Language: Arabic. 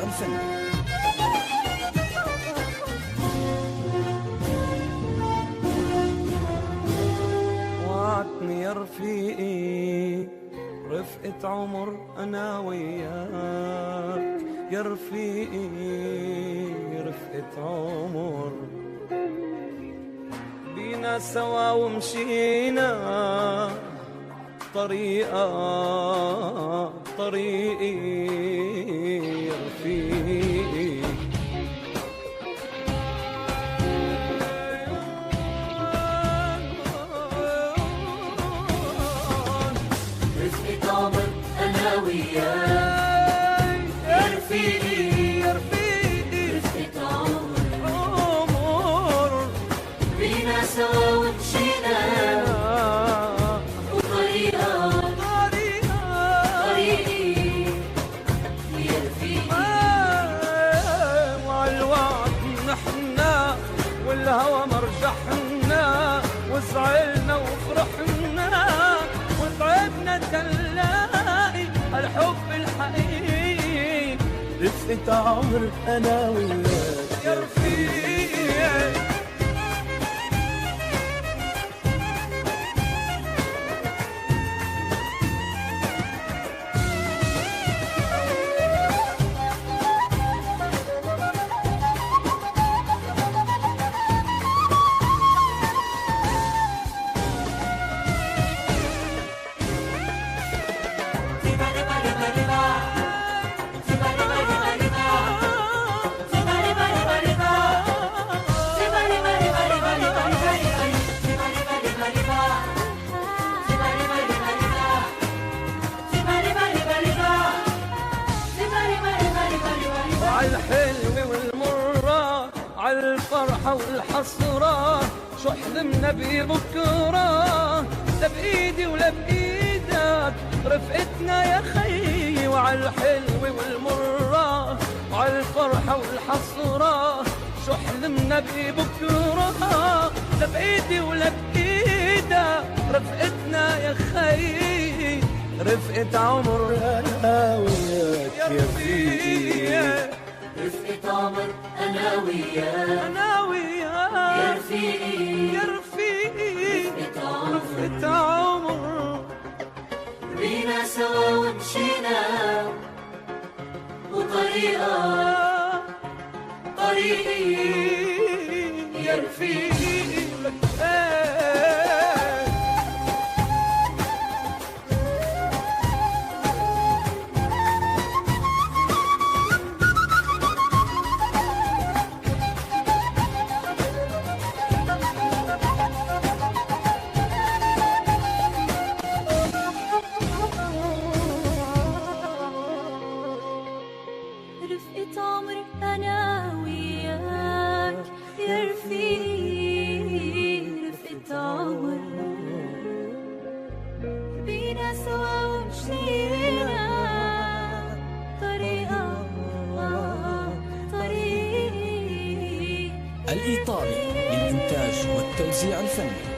الفني. وعدتني يا رفيقي رفقة عمر أنا وياك، يا رفيقي رفقة عمر، بينا سوا ومشينا طريقة طريقي يا رفيقي. رفقة عمر أنا وياك، يا رفيقي يا رفيقي رفقة عمر، بينا سوا ومشينا وطريقة طريقي يا رفيقي. وعالوعد نحنا والهوى مرجحنا، وزعلنا وفرحنا وتعبنا تلاقي الحب الحقيقي. رفقة عمر أنا وياك يا رفيقي عالحلوة والمرة، عالفرحة والحسرة، شو حلمنا ببكرة، لا بإيدي ولا بإيدك رفقتنا يا خيي. وعالحلوة والمرة، عالفرحة والحسرة، شو حلمنا ببكرة، لا بإيدي ولا بإيدك رفقتنا يا خيي. رفقة عمر أنا وياك يا رفيقي. رفقة عمر أنا وياك، أنا وياك يا رفيقي يا رفيقي رفقة عمر، رفقة عمر، بينا سوا ومشينا وطريقة طريقي يا رفيقي. رفقة عمر أنا وياك، يا رفيقي رفقة عمر، بينا سوا ومشينا طريقة طريقي. الإيطالي للإنتاج والتوزيع الفني.